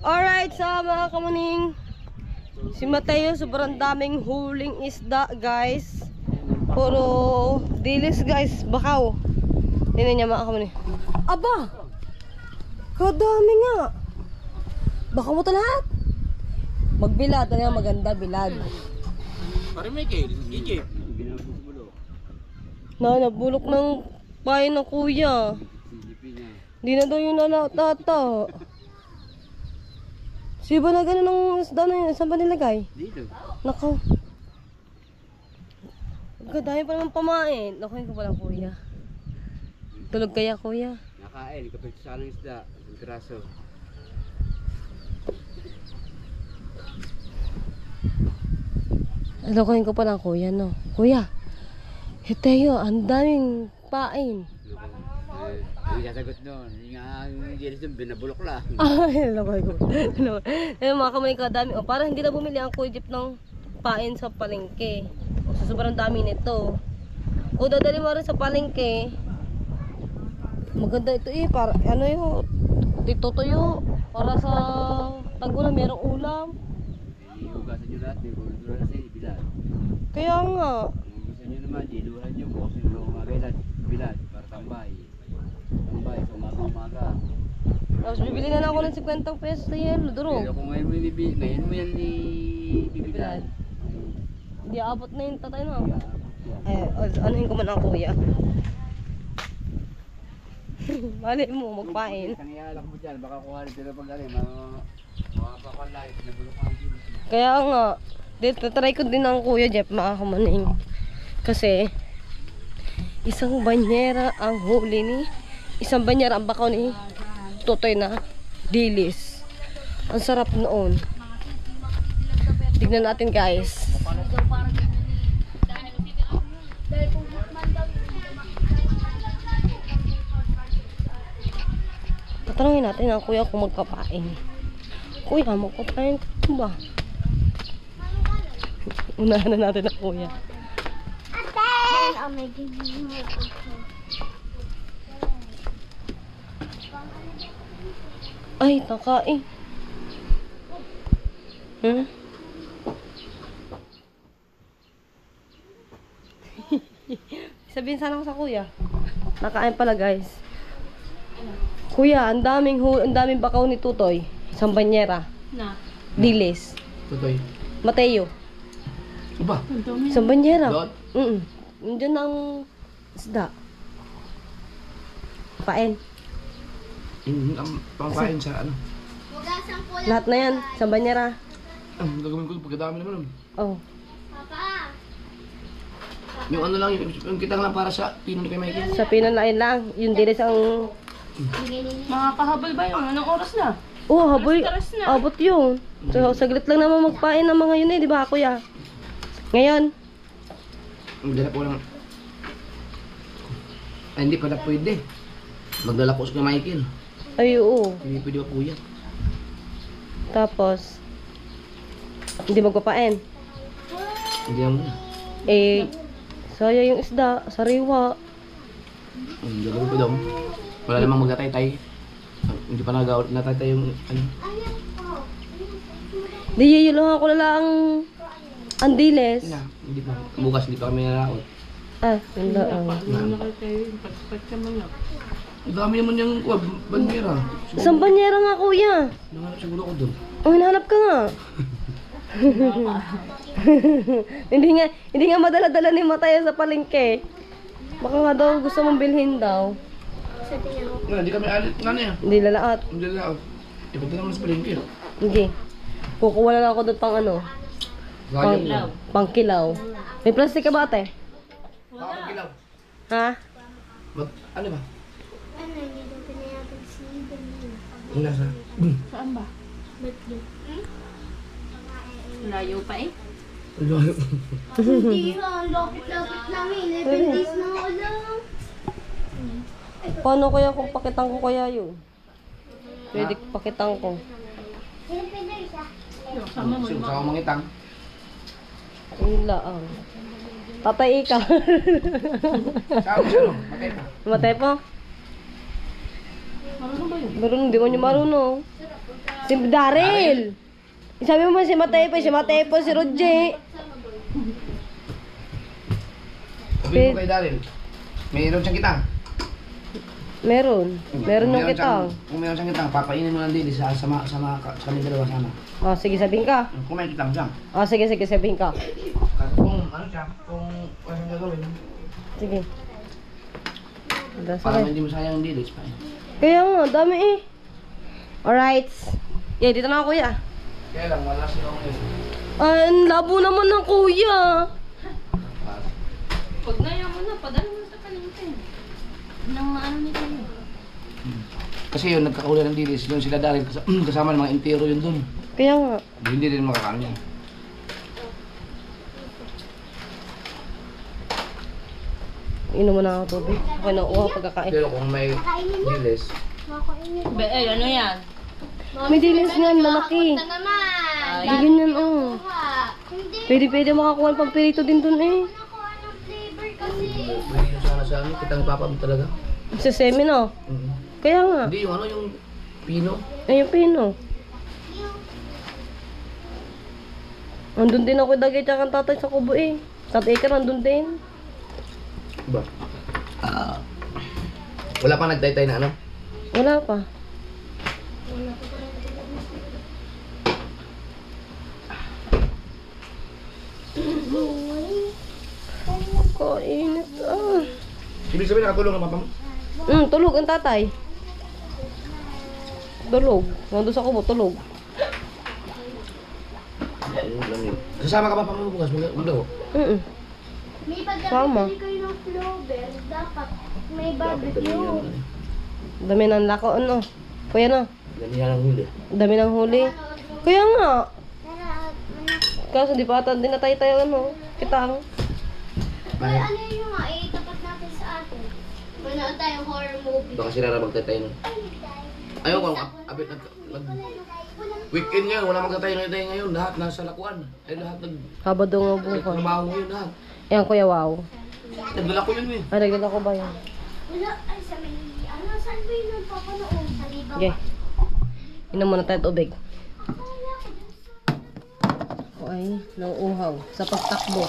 Alright, sa mga kamuning, si Mateo sobrang daming huling isda, guys. Puro dilis, guys. Bakaw. Tingnan niya mga kamuning. Aba! Kadami nga. Baka mo ito lahat. Magbilad. Ano yung maganda, bilad. Parang may kail. Gigi. Nabulok ng pain ng kuya. Hindi na daw yung nalatata. Siba na gano'n ng isda na yun. Saan ba nilagay? Dito. Nako. Dahil pa naman pamain. Nakuhin ko pala kuya. Tulog kaya kuya? Nakain. Kapag sa ng isda. Ang graso. Nakuhin ko pala kuya, no? Kuya. Heteo, ang daming pain. Hindi sasagot nun. Yung gilis doon, binabulok lang. Ay, nakuhin ko. Ayun mga kamay ka, dami. O, parang hindi na bumili ang kuya Jeep ng pain sa palengke. O, so, sobrang dami nito. Kung dadali mo rin sa palengke, maganda ito eh. Para, ano yung, dito tuyo. Para sa tagulan, merong ulam. Iugasan nyo lahat. Iugasan nyo lahat. Bilad. Kaya nga. Iugasan nyo naman. Diluhan nyo. Bukasin nyo umagay lahat. Bilad. Para tambay. Tambay. So umaga. Tapos bibili na lang ako ng 50 pesos na yelo, duro. Pero kung ngayon mo ibibili, ngayon mo yan ibibilad. Hindi abot na yung tatay na. Anuhin ko man ang kuya. Mali mo, magpain. Isang ialak mo dyan, baka kuha rin sila pag galing, makapapalay, pinabulok ang gilis. Kaya nga, dito try ko din ang kuya Jeff, makakamaning. Kasi, isang banyera ang huli ni, isang banyera ang bakaw ni Totoy na dilis. Ang sarap noon. Tignan natin guys. Tatanungin natin ang kuya kung magpapain. Kuya, magpapain ka ba? Unahan na natin ang kuya. Ay, takain. Sabihin sana ko sa kuya. Nakain pala guys. Kuya, ang daming bakaw ni Tutoy. Isang banyera. Na. Dilis. Tutoy. Mateo. Aba? Isang banyera. Dot? Nandiyan ang isda. Pain. Ang pangkain sa ano? Lahat na yan. Isang banyera. Ang gagawin ko pagkadami naman. Oh. Yung ano lang, yung kitang lang para sa pinon kay Michael. Sa pinanain lang. Yung dilis ang... Makakahabol ba yun? Anong oras na? Oh, haboy. Alas na. Abot yun. So, saglit lang naman magpain ng mga yun eh. Di ba kuya? Ngayon. Magdala po lang. Ay, hindi pala pwede. Magdala po sa kay Michael. Ay, oo. Hindi pwede pa po yan. Tapos, hindi magpapain. Hindi yan muna. Eh, saya yung isda, sariwa. Ang gagawin ko daw. Wala namang magtatay-tay. Hindi pa natatay yung ano. Di yuyuluhan ko na lang ang diles. Hindi pa. Bukas hindi pa kami nalaot. Ah, yun lang. Ano kayo kayo? Patpat ka man lang. Ang dami naman yung bandera. Isang banyera nga kuya. Nangarap siguro ko doon. Oh, hinahanap ka nga. hindi nga madala-dala ni Mataya sa palengke. Baka nga daw gusto mong bilhin daw. Hindi kami alit. Ano yan? Hindi lalaat. Hindi nalaot. Ipunta naman sa palengke. Hindi. Kukuha na lang ako doon pang ano. Sayang lang. Pang kilaw. May plastic ka ba ate? Wala. Kilaw. Ha? Ano ba? Ano, hindi daw pinayagan si Danilo. Ang nasa? Saan ba? Birthday. Layo pa eh. Hindi ha, lapit-lapit lang eh. 11 days na ako lang. Paano kaya kung pakitang ko kaya yun? Pwede pakitang ko. Sino pwede isa? Sama mo. Sa mangitang. Ayun lang. Tatay ikaw. Saan siya no? Matay pa. Matay pa? Marunong ba yun? Marunong, di mo niya marunong. Si Daryl. Sabi mo si Mateo, si Roger. Sabihin mo kay Daryl, mayroon siyang kitang. Meron ng kitang. Kung meron siyang kitang, papainin mo lang din sa kami dalawa sana. Oh, sige sabihin ka. Kung may kitang siya. Oh, sige sabihin ka. Kung ano siya, kung ano siyang gagawin. Sige. Para hindi mo sayang yung dilis pa eh. Kaya nga, dami eh. Alright. Yeah, dito na ako kuya. Kaya lang, wala siya ngayon. Ang labo naman ng kuya. Pag nayaman na, padala mo sa kanila. Nang maano nito yun. Kasi yun, nagkakahuli ng dilis. Yun sila Daryl, kasama ng mga entero yun dun. Kaya nga. Hindi din makakaano yan. Inom mo na ako tubig. Okay na, pagkakain. Pero kung may dilis, Ano yan? May dilis nga, malaki. Ito naman. Hindi ganyan, oh. Hindi. Pwede makakuha ng pampirito din dun eh. Nakuha ng flavor kasi. pwede yun sana sa amin, kitang papa mo talaga. Sa semi, no? Kaya nga. Hindi yung ano, yung pino. Ay, yung pino. Andun din ako dagay tsaka ang tatay sa kubo eh. Tatay ka nandun din. Ba? Wala pang nagtaytay na ano? Wala pa. Kainit ah. Ibig sabihin nakatulong ang papa mo? Tulog ang tatay. Tulog. Nandun sa kubo, tulog. Kasama ka pa mo bukas, maglaho. May Sama. pagkakabili kayo ng flavor, dapat may barbecue. Dami ng lako, ano? Kuya na. Ganyan ang huli. Dami ng huli. Kaya nga. Tara, Kaso di pa ata din natay tayo ano. Kitang. Uy, ano yun nga, itapat natin sa atin. Manood tayong horror movie. Baka sila na magtatay nun. Ayaw ko, abit weekend ngayon, wala magtatay na tayo ngayon. Lahat nasa lakuan. Ay lahat Habado nga bukas. nagtrabaho ngayon lahat. Ayan kuya, wow. Nagdala ko yun eh. Ay, nagdala ko ba yan? Wala, ay sa may, ano, saan ba yun nagpapanood? Sa libaw. Okay. Inom muna tayo tubig. Ako ay nauuhaw sa pagtakbo.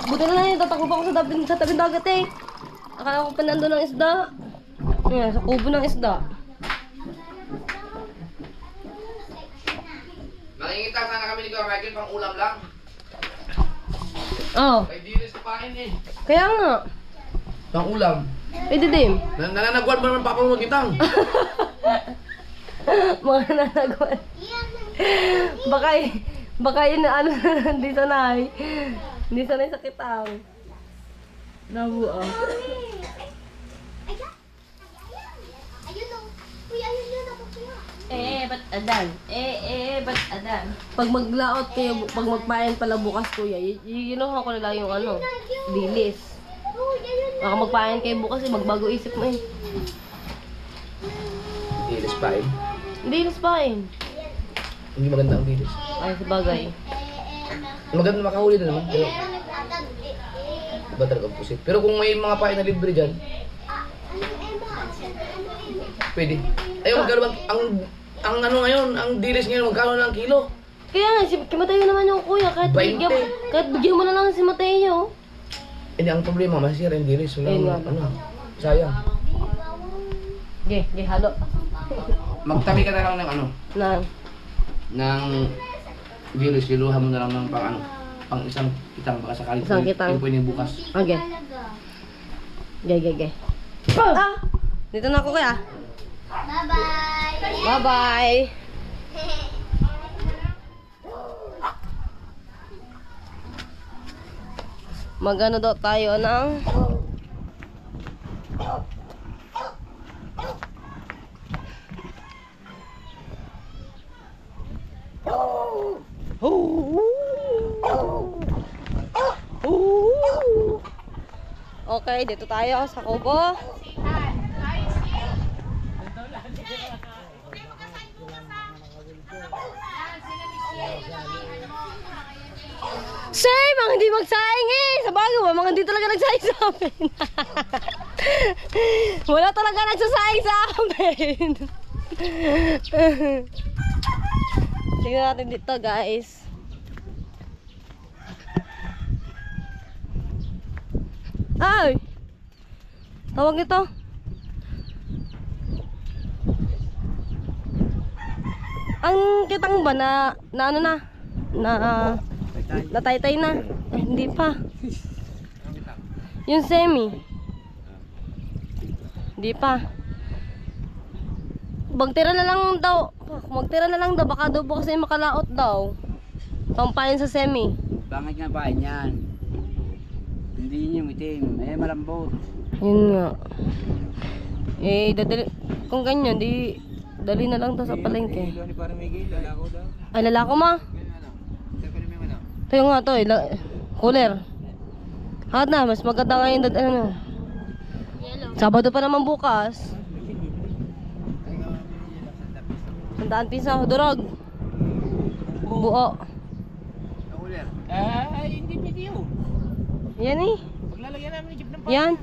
Buti na lang yung tatakbo pa ako sa tabing dagat eh. Akala ko pa nandun ng isda. Ayan, sa kubo ng isda. Nakingita sana kami ni Kuya Michael pang ulam lang. Oh, Ay dilis kapain eh. kaya nga. Pang ulam. Pwede din. Nananaguan mo naman papa mo magkitang. Mga nanagawan. Baka yun na ano, hindi sanay. Hindi sanay sa kitang. Nabu ah. Ayun o. Uy, ayun yun ako kaya. Ba't adan? Ba't adan? Pag maglaot kayo, pag magpain pala bukas kuya, yinuha ko na lang yung ano, dilis. Uy, ayun na. Baka magpain kayo bukas eh, magbago isip mo eh. Dilis pain. Dilis pain. Hindi maganda ang dilis. Ay, sabagay. Maganda makahuli na naman. Pero iba talaga ang pusit. Pero kung may mga pain na libre dyan, pwede. Ayun, magkano bang, ang ano ngayon, ang dilis ngayon, magkano na ang kilo? Kaya nga, si Mateo naman yung kuya, kahit 20. bigyan mo na lang si Mateo. Hindi, ang problema, masira yung dilis. Wala, Ayun nga. ano, sayang. Okay, halo. Magtabi ka na lang ng ano, Na, ng dilis, siluhan mo na lang ng pang ano, pang isang kitang, baka sakali. Isang kitang. Yung pwede bukas. okay. Okay. Ah! Dito na ako kuya. Bye-bye. Bye-bye. Magano daw tayo ng Okay, dito tayo sa kubo. Sir, mga hindi magsaing eh. Sa bago, mga hindi talaga nagsaing sa amin. Wala talaga nagsasaing sa amin. Tingnan natin dito guys. Ay! Tawag nito. Ang kitang ba na ano na? Nataytay na. Ay, hindi pa. Yung semi. Hindi pa. Magtira na lang daw. Magtira na lang daw. Baka daw bukas ay makalaot daw. Pampayan sa semi. Bangit nga pa yan. Hindi yun yung itim. Eh, malambot. Yun nga. Eh, dadali. Kung ganyan, di dali na lang daw sa palengke. Ay, lalako ma. Tayo nga to, cooler. Hot na, mas maganda ngayon ano. Sabado pa naman bukas. 100 piso, durog. Buo. Ay, hindi video. Yan eh. Paglalagyan namin ng jeep ng Yan.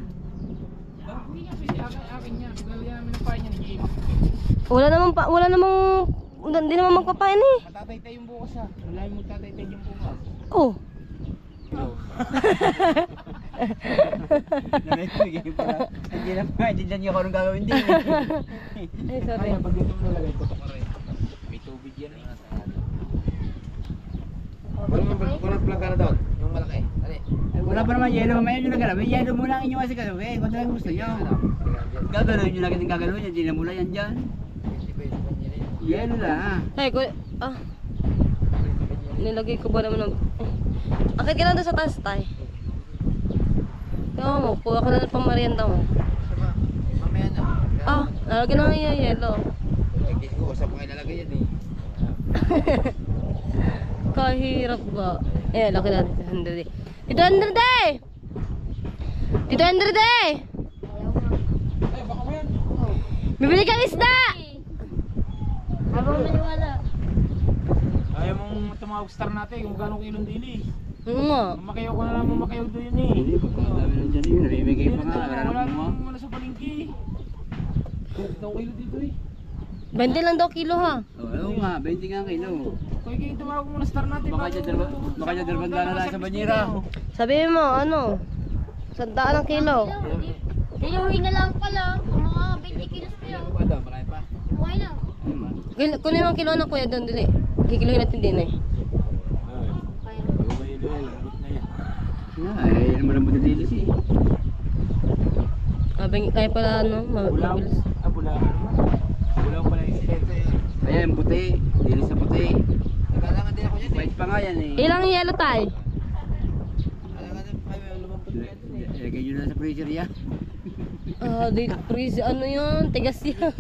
Hindi nga kasi akin niya. Paglalagyan namin ng pain niya ng jeep. Wala namang, hindi naman magpapain eh. Matataytay yung bukas ha. Wala yung magtataytay yung bukas. Oh. Nalagay pala. Hindi na pa. Hindi niyo ako anong gagawin din. Ay, sorry. Kaya pag dito mo nalagay, tutok ka rin. May tubig yan eh. Walang plug ka na doon, yung malaki. Dali. Wala pa naman yelo. Mamaya nyo na may yelo muna ang inyong kasi kasi. Kung talagang gusto nyo. Gagano'n nyo lang yung gagano'n yan. Hindi na mula yan dyan. Yelo lang. Ay, nilagay ko ba naman ng... Akit ka lang doon sa taas, tay. Tingnan mo, kuha ka na ng pamarienda mo. Mamaya na. Ah, nalagyan na nga yung yelo. Hindi ko, usap ko kayo lalagay yan eh. Kahirap ba? Eh, laki natin. 100 eh. Dito 100 eh! Dito 100 eh! Bibili kang isda! Habang maniwala. Ayaw mong tumawag star natin kung gano'ng kilong dili. Oo nga. Mamakiyaw ko na lang mamakiyaw doon yun eh. Hindi, pagkakadami lang dyan yun. Nabibigay pa nga. Wala naman sa palengke. Ito kilo dito eh. 20 lang daw kilo ha. Oo nga, 20 nga kilo. Kaya kayo tumawag muna star natin. Baka dyan dalbanda na lang sa banyera. Sabihin mo, ano? 100 ang kilo. Diluhin na lang pala. Mga 20 kilos pa yun. Ano, marami pa. Okay lang. Kunin mo ang kilo ng kuya doon, dili. Kikiluhin natin din eh. Ay, malambot na dilis eh. Kaya pala ano, mabilis. Bula pala yung silente. Ayan, puti. Dilis na puti. Nagkalangan din ako dyan eh. Bait pa nga yan eh. Ilang yelo tayo? Alangan din kayo, lumabot na yan eh. Lagay nyo na sa freezer yan. Ah, di freeze ano yun? Tigas yan.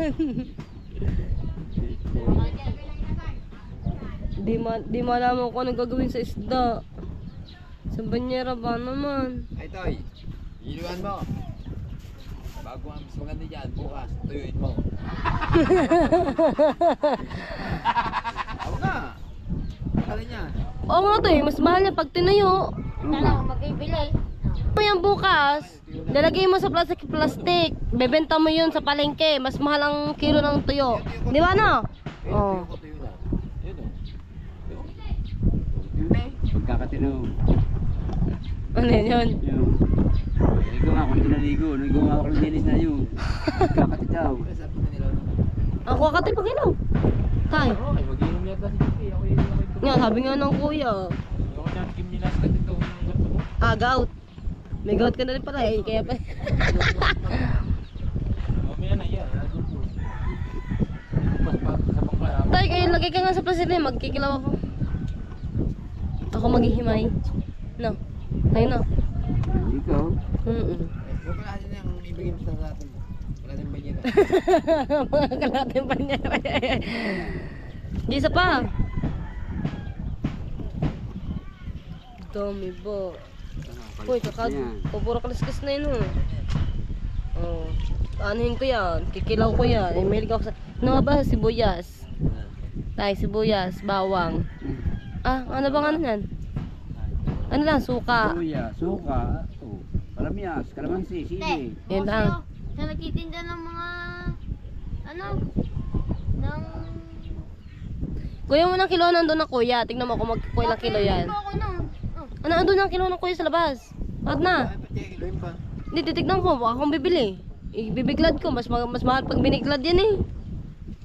Di malaman ko anong gagawin sa isda. Sa banyera ba naman? Ay, Toy. Iluan mo. Bago ang mas maganda dyan, bukas, tuyuin mo. Ako nga. Kala niya. Oo nga to eh, mas mahal niya pag tinayo. Tala ko magbibili. Mo yan bukas, lalagay mo sa plastic. Bebenta mo yun sa palengke. Mas mahal ang kilo ng tuyo. Di ba no? Oo. Tuyo na. Yun o. Pagkakatinaw. Ano yun? Yun. Naligo nga ako, naligo. Naligo nga ako ng dilis na yun. Pagkakatinaw. Sabi ko nila. Ang kuha ka tayo pag ilaw. Tay. Okay, mag-inom yata si Chicky. Ako yun ako ito. Nga, sabi nga ng kuya. Ako niyan, Kim Nilas ka dito. Ah, gout. May gout ka na rin pala eh. Kaya pa. Mamaya na yan. Pas pa sa pangkala. Tay, kayo lagay ka nga sa plastic na yun. Magkikilaw ako. Ako maghihimay. No. Tayo na. Ikaw? Huwag ka natin yung ibigay mo sa natin. Wala din ba niya na? Mga kalating pa niya. Di isa pa. Dami ba? Uy, puro kaliskis na yun. Oh. Anuhin ko yan. Kikilaw ko yan. Eh, mahilig ako sa... Ano nga ba? Sibuyas. Tay, sibuyas. Bawang. Ah, ano bang ano yan? Ano lang? Suka. Luya, suka. Oh, palamyas, kalamansi, sili. Yan lang. Sa nagtitinda ng mga ano ng Kuya mo ng kilo, nandun na kuya. Tingnan mo kung magkukuha ng kilo yan. Ako na. Ano, andun ang kilo ng kuya sa labas. Bakit na? Hindi, titignan ko. Baka akong bibili. Ibibiglad ko. Mas mahal pag biniglad yan eh.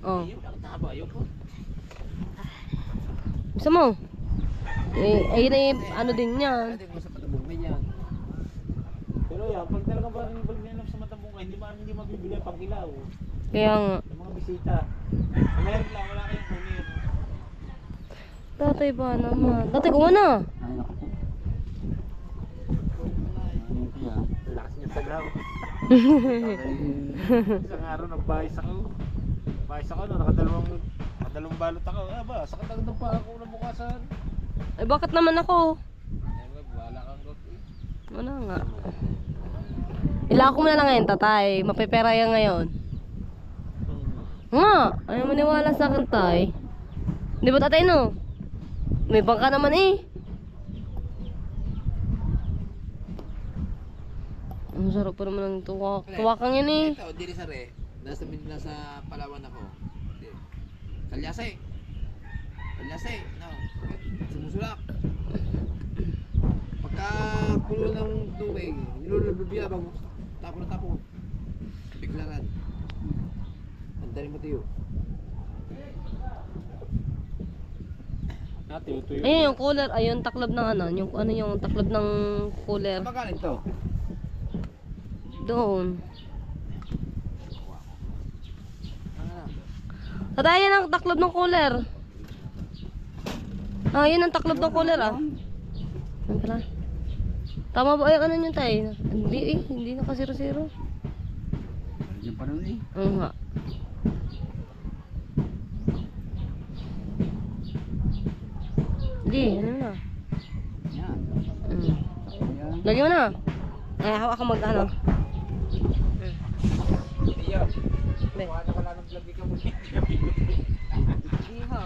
Oh. Gusto mo? Ayun eh, ano din yan. Pero yan, pag talagang parang balingan sa matabong ka, hindi mabibili ang pangkilaw. Kaya nga. Yung mga bisita. Ngayon lang, wala kayong kumir. Tatay ba naman? Tatay ko na. Ay, naku po. Lakas niya sa gaw. Isang araw nagbayis ako. Bayis ako, nakadalawang balot ako. Aba, sakit agad pa ako ng bukasan. Ay, bakit naman ako? Wala kang got eh. Wala nga. Ilako mo na lang ngayon, tatay. Mapipera yan ngayon. Nga, ayaw maniwala sa akin, tay. Di ba, tatay, no? May bangka naman eh. Ang sarap pa naman ng tuwakang yan eh. Ito, diri sa re. Nasa Palawan ako. Kalyasay. Kalyasay. No. Sumusulak. Pagka pulo ng tubig, nilulubya bago tapo na tapo. Biglaran. Antarin mo tayo. Ayun yung cooler, ayun taklob ng ano, yung taklob ng cooler. Magkano ito? Doon. Tatay, yan ang taklob ng cooler. Ah, yun ang taklob ng cooler ah. Ano pala? Tama ba yung ano nyo tayo? Hindi eh, hindi naka 0-0. Yung pa nun eh. Oo nga. Hindi, ano na. Yan. Yan. Lagyan mo na. Ay, ako mag-ano. Iyo. Be. Wala ka lang ng vlog ikaw mo. Iha.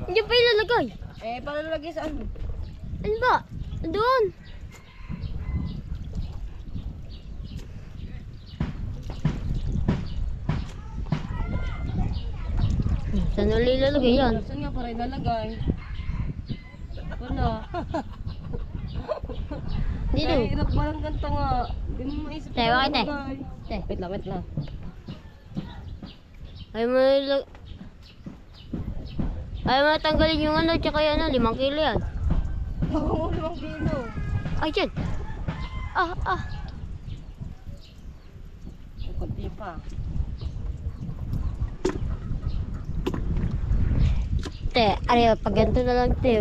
Hindi pa ilalagay. Eh, paano lagay sa ano? Ano ba? Doon. Saan ulit ilalagay yan? Saan nga para ilalagay? Wala. Dito. Ay, hirap ba lang ganito nga? Hindi mo maisip. Tay, bakit, tay? ilalagay. Tay. Wait lang, wait lang. Ay mo tanggalin yung ano, tsaka yan, 5 kilo yan. Ako mo 5 kilo. Ay, dyan. Ah. Kunti pa. Te, ano, pag ganito na lang, te.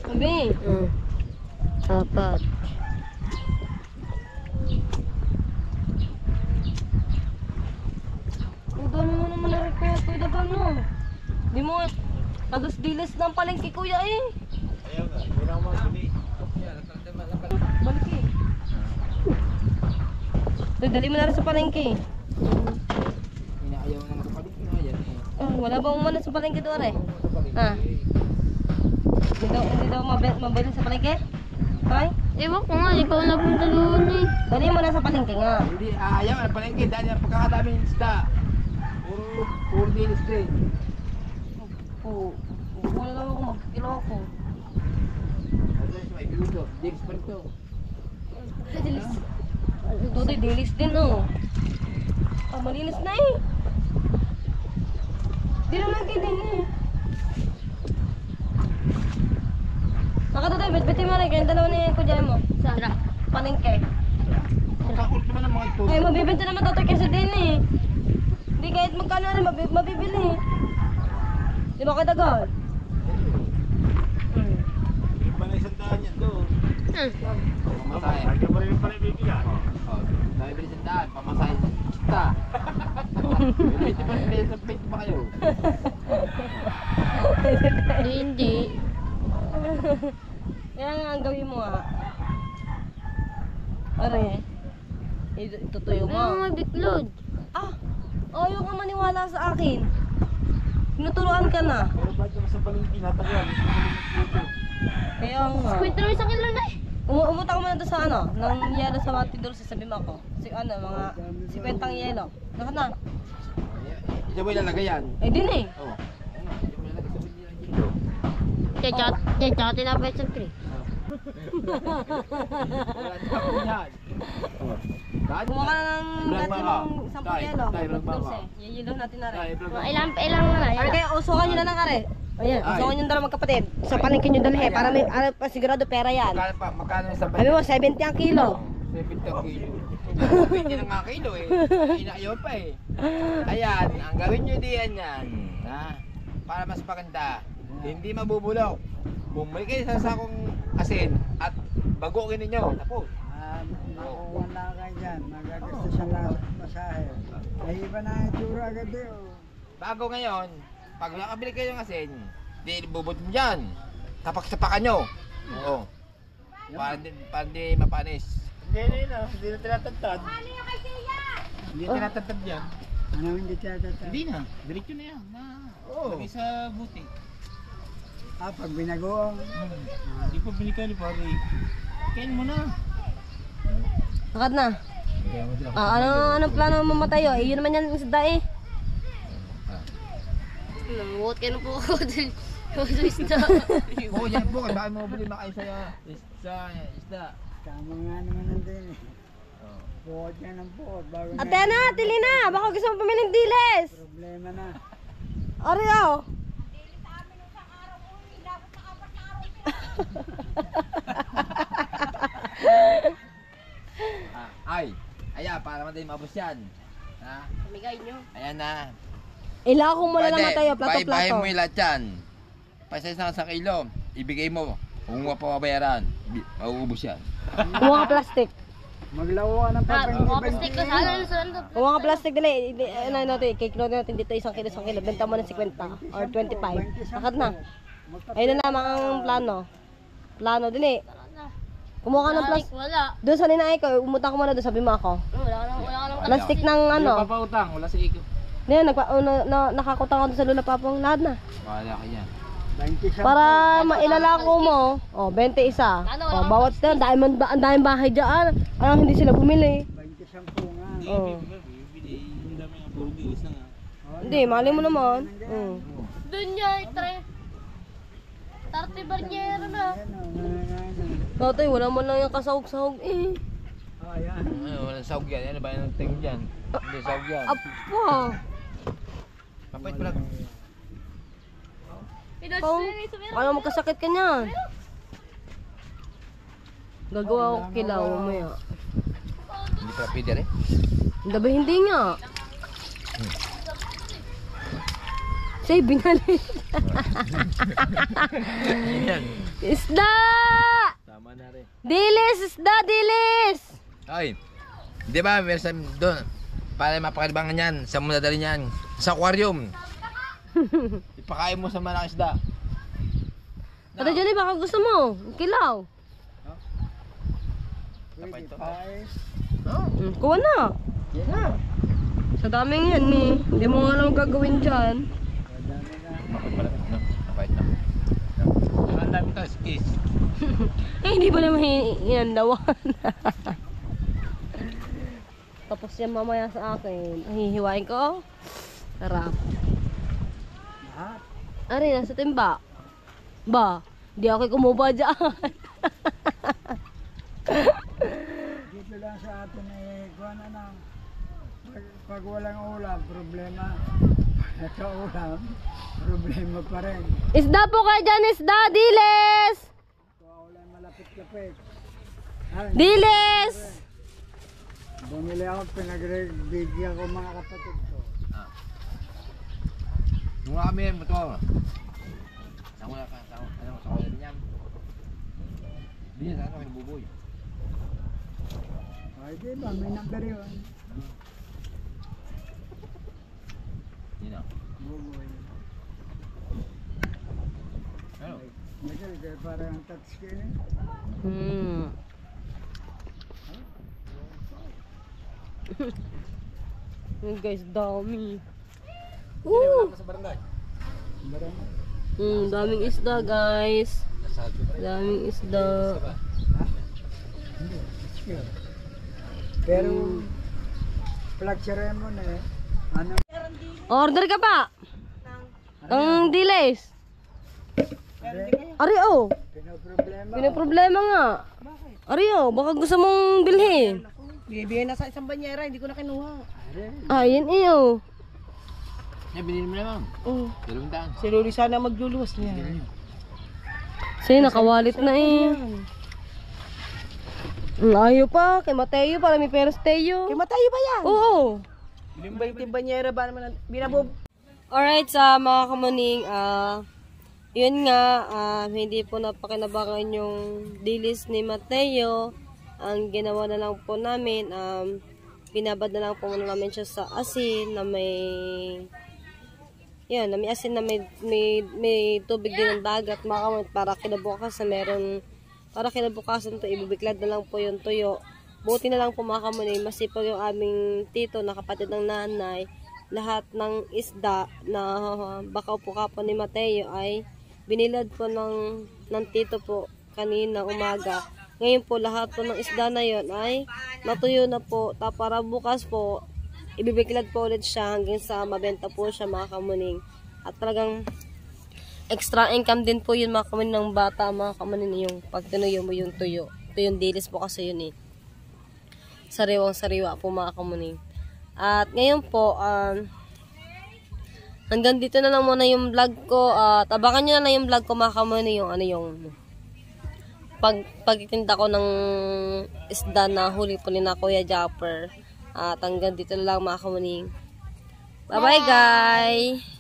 Sabi. Apat. Ang dami mo naman na-request. Kuya, dagan mo. Di mo, tagas-dilis ng palengke, kuya eh. Ayaw nga, hindi na ako mabili. Balik eh. So, dali mo na rin sa palengke. Inaayaw na ng kapatid mo yan eh. Oh, wala ba umano sa palengke doon eh? Ah. Hindi daw mabili sa palengke? Ay? Ewan ko nga, di pa ako napunta doon eh. Dali mo na sa palengke nga. Hindi, ayaw na palengke dahil yung pagkakadami ng isda. Puro dinis din. Oo. Wala lang ako mag-kilo ako. May biluto, dinis pa rin to. Dilis. Dodoy, dilis din oh. Ah, malinis na eh. Di naman din eh. Nakatutoy, bitbitin mo rin. Kayong dalawa ni Kuya mo. Saan? Palengke. Kakulit naman ang mga ito. Ay, mabibenta naman Totoy kasi din eh. Hindi kahit magkano rin, mabibili. Di ba kadagal? Iba na isang daan yan doon. Pamasahe. Lagyan mo rin pala yung bibigyan. Oh, dahil bilis ang daan, pamasahe sa isda. Pwede ba kayo? Hindi. Kaya nga ang gawin mo ah. Are, itutuyo Ano mo. nga biklod? Ah, ayaw ka maniwala sa akin. Tinuturuan ka na. Pero ba't yung sa palengke natagal? Kaya nga. Kwento mo 1 kilo na eh. Umutang mo na doon sa ano, ng yelo sa Matidor sa sabi mo ako. Si ano, mga 50 yelo. Lahat na. Diyan mo ilalagay yan. Eh, din eh. Oo. Diyan mo ilalagay sa binili ng kilo. Tsaka tinapay siyempre. Wala na ako yan. Kahit Kumuha ka na ng Vlog dati ba ka? ng 10 Tay, kilo. tay, vlog ba ka? Yayilaw natin na rin. Ay, vlog ako. Ilang na Ano kaya, usukan nyo na lang kare. Ayan, Ay. usukan nyo dalawa magkapatid. Sa palengke nyo dalhin, para may, sigurado pera yan. Magkano sa Sabi mo, 70 ang kilo. 70 ang kilo. 20 na nga kilo eh. Inayaw pa eh. Ayan, ang gawin nyo diyan yan. Ha? Para mas maganda. Hindi mabubulok. Bumalik kayo sa sakong asin at bagukin ninyo. Tapos. Makuha na kayo dyan. Magagasta sa lahat masahe. Ay iba na ang itsura agad eh. Bago ngayon, pag nakabili kayo ng asin, di bubot mo dyan. Tapak-tapakan nyo. Oo. Para di mapanis. Hindi na tinatagtad. Hindi tinatagtad yan. Ano hindi tatata? Hindi na. Diretso na yan. Oo. Lagay sa buti. Pag binagoong. Hindi pa binikan ni pare. Kain mo na. Akad na. Anong plano mo matayo? Eh, yun naman yan isda eh. Nanguot ka na po ako dun. Isda. Oo, yan po. Bakit mo bili makain sa isda? Tama nga naman nandun eh. Buhot yan ang buhot. Bago Ate na, tili na. Baka gusto mo pamiling diles. problema na. Oreo. Ayan, para madali mabos yan. Ha? Pamigay nyo. Ayan na. Ila ko muna lang matayo, Bahay plato-plato. mo yung lahat yan. Pasay sa 1 kilo, ibigay mo. Kung mo pa mabayaran, mauubos yan. Kumuha ka plastic. Maglawo ka ng papel. Mapastik ko sana yung sundo. Kumuha ka plastic dali. Ano natin, kikilo natin dito 1 kilo, 1 kilo. Benta mo ng 50 or 25. Akad na. Ayun na naman ang plano. Plano din eh. Kumuha ka ng plastic. Wala. Doon sa linay ko, umutang ko muna doon, sabi mo ako. Wala ka nang Plastic ng ano. papautang, wala sa ikaw. Ngayon, nakakutang ako doon sa Lula Papong. Lahat na. Wala ka yan. 20 Para mailalako mo, oh, 20 isa. Oh, bawat na, ang daming bahay dyan. Parang hindi sila bumili. 20 sampu nga. Oh. Hindi, mali mo naman. Doon niya, try. Tarte baryero na. Yan o, nanganganan. Tatay, wala mo lang yung kasahog-sahog eh. Yan. Walang sahog yan. Ano ba yung ting dyan? Hindi sahog yan. Apa! Kapit pala. Pang, paano magkasakit ka niyan? Gagawa ko kilaw mamaya. Hindi pala pwede rin. Dabi hindi nga. Say, binalit. Yan. Isda! Tama na rin. Dilis! Isda! Dilis! Ay, di ba, meron doon, para mapakalibangan yan, sa muna dali niyan, sa aquarium. Ipakain mo sa malaking isda. Ate Johnny, baka gusto mo. Kilaw. Pwede pa eh. Kuha na. Yan na. Sa daming yan eh. Hindi mo nga alam gagawin dyan. Madami na. Mapapala, no? Napait na. Ang dami ito, skis. Eh, hindi ba naman inandawan? Tapos yan mamaya sa akin. Hihiwain ko. Sarap. Lahat. Ari, nasa timba. Ba, di ako kumuba dyan. Dito lang sa atin eh, kuha na lang. Pag walang ulam, problema. Nagka-ulam, problema pa rin. Isda po kayo dyan, isda! Diles! Kuha ulam malapit-lapit. Ay, Diles! bumili ako, pinag-bigyan ko mga kapatid ko. Nung kami, ito. Saan ka? Ano, sa kuya niyan. Hindi niya, saan kami nabuboy. Ay, di ba? May number yun. Hindi na. Buboy. Ano? Nagal, kaya parang ang touchscreen. Yun guys, dami. Woo! Sa barangay. Marami. Daming isda guys. Daming isda. Hindi, touchscreen. Pero, flag ceremony eh. Ano? Order ka pa. Ang dilis. Ari oh. Pinoproblema nga. Ari oh, baka gusto mong bilhin. Bibigyan na sa isang banyera, hindi ko na kinuha. Ayun iyo. Binili mo na, ma'am. Oh. 200. Si Luli sana magluluwas niya. Sa'yo, nakawalit na eh. Ayaw pa, kay Mateo, para may pera sa Teo. Matayo ba yan? Oo. Yung banyera ba naman, binabob. Alright, sa mga kamuning, yun nga, hindi po napakinabangan yung dilis ni Mateo. Ang ginawa na lang po namin, binabad na lang po muna namin siya sa asin na may yan, na may asin na may tubig din ng dagat mga kamuning, para kinabukasan meron, para kinabukasan to ibibiklad na lang po yung tuyo. Buti na lang po mga kamuning, masipag yung aming tito na kapatid ng nanay. Lahat ng isda na bakaw po kapon ni Mateo ay binilad po ng tito po kanina umaga. Ngayon po lahat po ng isda na yon ay natuyo na po. Para bukas po ibibiklad po ulit siya hanggang sa mabenta po siya mga kamuning. At talagang extra income din po yun mga kamuning ng bata mga kamuning, yung pag tinuyo mo yung tuyo. Ito yung dilis po kasi yun eh. Sariwang sariwa po mga kamuning. At ngayon po, hanggang dito na lang muna yung vlog ko. At abangan nyo na lang yung vlog ko mga kamuning, yung pagtitinda ko ng isda na huli po ni na Kuya Japper. At hanggang dito na lang mga kamuning. Bye bye guys!